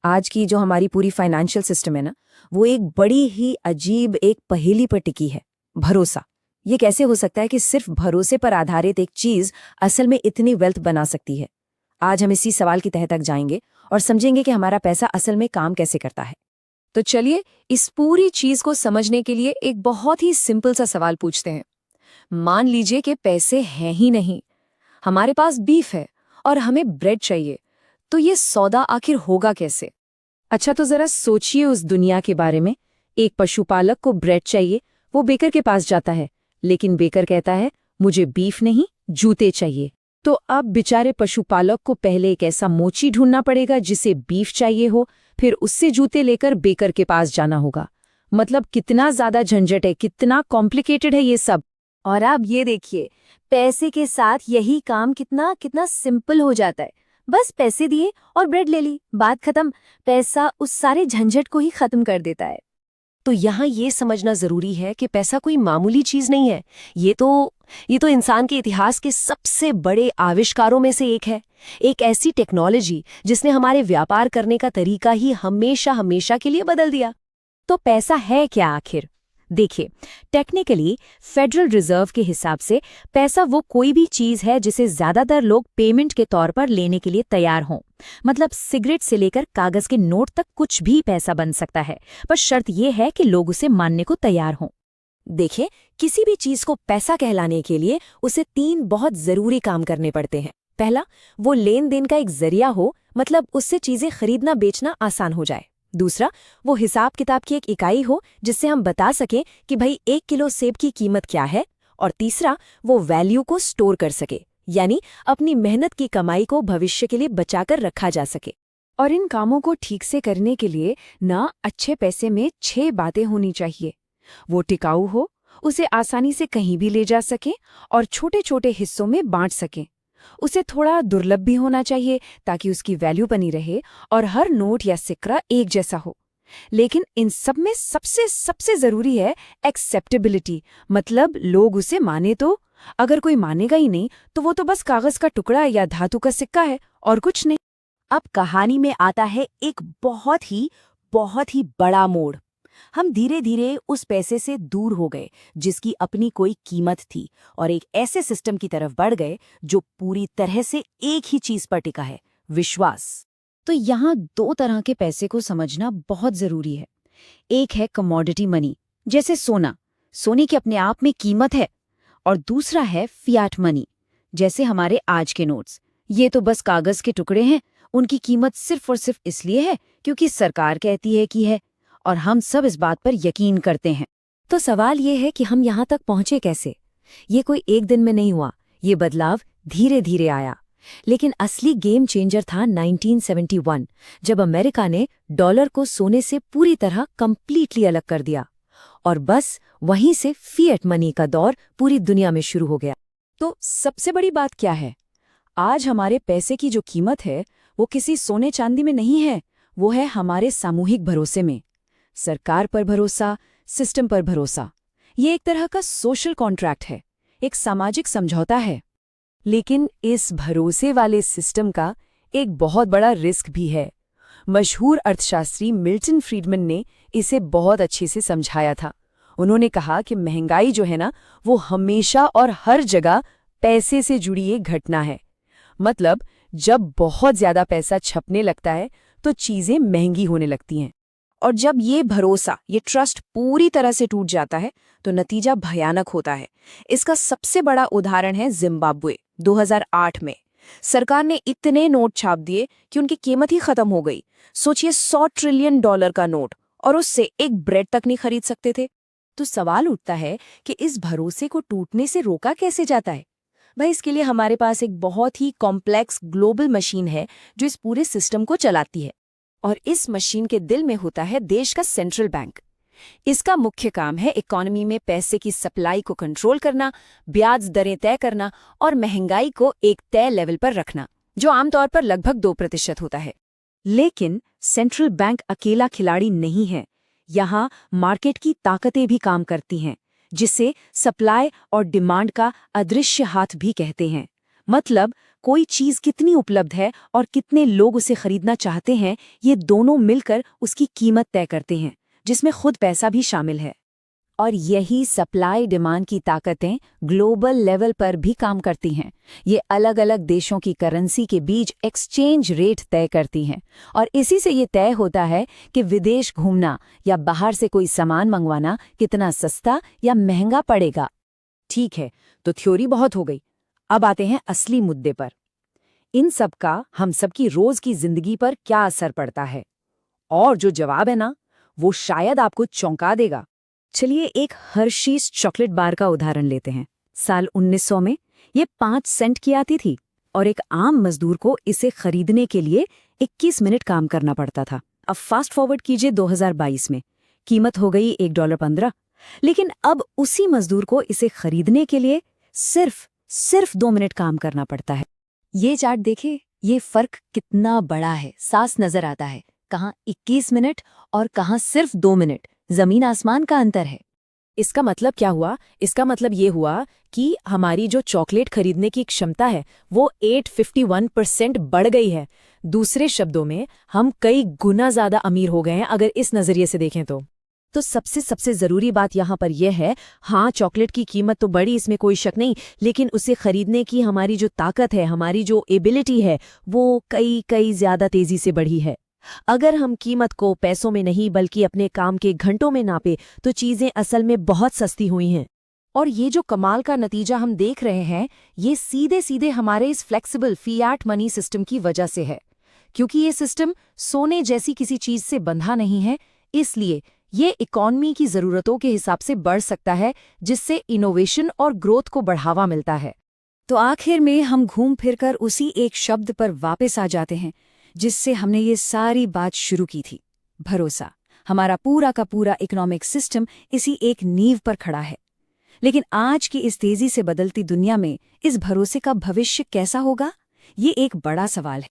आज की जो हमारी पूरी फाइनेंशियल सिस्टम है ना, वो एक बड़ी ही अजीब एक पहेली पर टिकी है। भरोसा। ये कैसे हो सकता है कि सिर्फ भरोसे पर आधारित एक चीज असल में इतनी वेल्थ बना सकती है? आज हम इसी सवाल की तह तक जाएंगे और समझेंगे कि हमारा पैसा असल में काम कैसे करता है। तो चलिए, इस पूरी चीज को समझने के लिए एक बहुत ही सिंपल सा सवाल पूछते हैं। मान लीजिए कि पैसे हैं ही नहीं, हमारे पास बीफ है और हमें ब्रेड चाहिए, तो ये सौदा आखिर होगा कैसे? अच्छा, तो जरा सोचिए उस दुनिया के बारे में। एक पशुपालक को ब्रेड चाहिए, वो बेकर के पास जाता है, लेकिन बेकर कहता है मुझे बीफ नहीं, जूते चाहिए। तो अब बेचारे पशुपालक को पहले एक ऐसा मोची ढूंढना पड़ेगा जिसे बीफ चाहिए हो, फिर उससे जूते लेकर बेकर के पास जाना होगा। मतलब कितना ज्यादा झंझट है, कितना कॉम्प्लिकेटेड है ये सब। और अब ये देखिए, पैसे के साथ यही काम कितना कितना सिंपल हो जाता है। बस पैसे दिए और ब्रेड ले ली, बात खत्म। पैसा उस सारे झंझट को ही खत्म कर देता है। तो यहाँ ये समझना जरूरी है कि पैसा कोई मामूली चीज नहीं है। ये तो इंसान के इतिहास के सबसे बड़े आविष्कारों में से एक है। एक ऐसी टेक्नोलॉजी जिसने हमारे व्यापार करने का तरीका ही हमेशा हमेशा के लिए बदल दिया। तो पैसा है क्या आखिर? देखिए, टेक्निकली फेडरल रिजर्व के हिसाब से पैसा वो कोई भी चीज है जिसे ज्यादातर लोग पेमेंट के तौर पर लेने के लिए तैयार हों। मतलब सिगरेट से लेकर कागज के नोट तक कुछ भी पैसा बन सकता है, पर शर्त यह है कि लोग उसे मानने को तैयार हों। देखिए, किसी भी चीज को पैसा कहलाने के लिए उसे 3 बहुत जरूरी काम करने पड़ते हैं। पहला, वो लेन देन का एक जरिया हो, मतलब उससे चीजें खरीदना बेचना आसान हो जाए। दूसरा, वो हिसाब किताब की एक इकाई हो जिससे हम बता सकें कि भाई 1 किलो सेब की कीमत क्या है। और तीसरा, वो वैल्यू को स्टोर कर सके, यानी अपनी मेहनत की कमाई को भविष्य के लिए बचाकर रखा जा सके। और इन कामों को ठीक से करने के लिए ना अच्छे पैसे में 6 बातें होनी चाहिए। वो टिकाऊ हो, उसे आसानी से कहीं भी ले जा सके और छोटे छोटे हिस्सों में बांट सकें। उसे थोड़ा दुर्लभ भी होना चाहिए ताकि उसकी वैल्यू बनी रहे, और हर नोट या सिक्का एक जैसा हो। लेकिन इन सब में सबसे सबसे जरूरी है एक्सेप्टेबिलिटी, मतलब लोग उसे माने। तो अगर कोई मानेगा ही नहीं तो वो तो बस कागज का टुकड़ा या धातु का सिक्का है और कुछ नहीं। अब कहानी में आता है एक बहुत ही बड़ा मोड़। हम धीरे धीरे उस पैसे से दूर हो गए जिसकी अपनी कोई कीमत थी, और एक ऐसे सिस्टम की तरफ बढ़ गए जो पूरी तरह से एक ही चीज पर टिका है, विश्वास। तो यहाँ 2 तरह के पैसे को समझना बहुत जरूरी है। एक है कमोडिटी मनी, जैसे सोना, सोने की अपने आप में कीमत है। और दूसरा है फियाट मनी, जैसे हमारे आज के नोट्स। ये तो बस कागज के टुकड़े हैं, उनकी कीमत सिर्फ और सिर्फ इसलिए है क्योंकि सरकार कहती है कि है, और हम सब इस बात पर यकीन करते हैं। तो सवाल ये है कि हम यहाँ तक पहुंचे कैसे? ये कोई एक दिन में नहीं हुआ, ये बदलाव धीरे धीरे आया। लेकिन असली गेम चेंजर था 1971, जब अमेरिका ने डॉलर को सोने से पूरी तरह कंप्लीटली अलग कर दिया। और बस वहीं से फिएट मनी का दौर पूरी दुनिया में शुरू हो गया। तो सबसे बड़ी बात क्या है? आज हमारे पैसे की जो कीमत है वो किसी सोने चांदी में नहीं है, वो है हमारे सामूहिक भरोसे में। सरकार पर भरोसा, सिस्टम पर भरोसा, ये एक तरह का सोशल कॉन्ट्रैक्ट है, एक सामाजिक समझौता है। लेकिन इस भरोसे वाले सिस्टम का एक बहुत बड़ा रिस्क भी है। मशहूर अर्थशास्त्री मिल्टन फ्रीडमैन ने इसे बहुत अच्छे से समझाया था। उन्होंने कहा कि महंगाई जो है ना, वो हमेशा और हर जगह पैसे से जुड़ी एक घटना है। मतलब जब बहुत ज्यादा पैसा छपने लगता है तो चीजें महंगी होने लगती हैं। और जब ये भरोसा, ये ट्रस्ट पूरी तरह से टूट जाता है तो नतीजा भयानक होता है। इसका सबसे बड़ा उदाहरण है जिम्बाब्वे। 2008 में सरकार ने इतने नोट छाप दिए कि उनकी कीमत ही खत्म हो गई। सोचिए, $100 ट्रिलियन का नोट, और उससे एक ब्रेड तक नहीं खरीद सकते थे। तो सवाल उठता है कि इस भरोसे को टूटने से रोका कैसे जाता है? भाई, इसके लिए हमारे पास एक बहुत ही कॉम्प्लेक्स ग्लोबल मशीन है जो इस पूरे सिस्टम को चलाती है। और इस मशीन के दिल में होता है देश का सेंट्रल बैंक। इसका मुख्य काम है इकोनॉमी में पैसे की सप्लाई को कंट्रोल करना, ब्याज दरें तय करना और महंगाई को एक तय लेवल पर रखना, जो आमतौर पर लगभग 2% होता है। लेकिन सेंट्रल बैंक अकेला खिलाड़ी नहीं है। यहाँ मार्केट की ताकतें भी काम करती हैं, जिसे सप्लाई और डिमांड का अदृश्य हाथ भी कहते हैं। मतलब कोई चीज कितनी उपलब्ध है और कितने लोग उसे खरीदना चाहते हैं, ये दोनों मिलकर उसकी कीमत तय करते हैं, जिसमें खुद पैसा भी शामिल है। और यही सप्लाई डिमांड की ताकतें ग्लोबल लेवल पर भी काम करती हैं। ये अलग अलग देशों की करेंसी के बीच एक्सचेंज रेट तय करती हैं, और इसी से ये तय होता है कि विदेश घूमना या बाहर से कोई सामान मंगवाना कितना सस्ता या महंगा पड़ेगा। ठीक है, तो थ्योरी बहुत हो गई। अब आते हैं असली मुद्दे पर। इन सब का हम सबकी रोज की जिंदगी पर क्या असर पड़ता है? और जो जवाब है ना, वो शायद आपको चौंका देगा। चलिए एक हर्शीज चॉकलेट बार का उदाहरण लेते हैं। साल 1900 में ये 5 सेंट की आती थी और एक आम मजदूर को इसे खरीदने के लिए 21 मिनट काम करना पड़ता था। अब फास्ट फॉरवर्ड कीजिए 2022 में, कीमत हो गई $1.15, लेकिन अब उसी मजदूर को इसे खरीदने के लिए सिर्फ 2 मिनट काम करना पड़ता है। ये चार्ट देखिए, ये फर्क कितना बड़ा है, साफ नजर आता है। कहाँ 21 मिनट और कहाँ सिर्फ 2 मिनट, जमीन आसमान का अंतर है। इसका मतलब क्या हुआ? इसका मतलब ये हुआ कि हमारी जो चॉकलेट खरीदने की क्षमता है वो 851% बढ़ गई है। दूसरे शब्दों में हम कई गुना ज्यादा अमीर हो गए हैं, अगर इस नजरिए से देखें तो सबसे जरूरी बात यहाँ पर यह है, हाँ चॉकलेट की कीमत तो बढ़ी, इसमें कोई शक नहीं, लेकिन उसे खरीदने की हमारी जो ताकत है, हमारी जो एबिलिटी है, वो कई ज्यादा तेजी से बढ़ी है। अगर हम कीमत को पैसों में नहीं बल्कि अपने काम के घंटों में नापे तो चीजें असल में बहुत सस्ती हुई हैं। और ये जो कमाल का नतीजा हम देख रहे हैं, ये सीधे हमारे इस फ्लेक्सिबल फियाट मनी सिस्टम की वजह से है। क्योंकि ये सिस्टम सोने जैसी किसी चीज से बंधा नहीं है, इसलिए ये इकॉनमी की जरूरतों के हिसाब से बढ़ सकता है, जिससे इनोवेशन और ग्रोथ को बढ़ावा मिलता है। तो आखिर में हम घूम फिरकर उसी एक शब्द पर वापस आ जाते हैं जिससे हमने ये सारी बात शुरू की थी, भरोसा। हमारा पूरा का पूरा इकोनॉमिक सिस्टम इसी एक नींव पर खड़ा है। लेकिन आज की इस तेजी से बदलती दुनिया में इस भरोसे का भविष्य कैसा होगा, ये एक बड़ा सवाल है।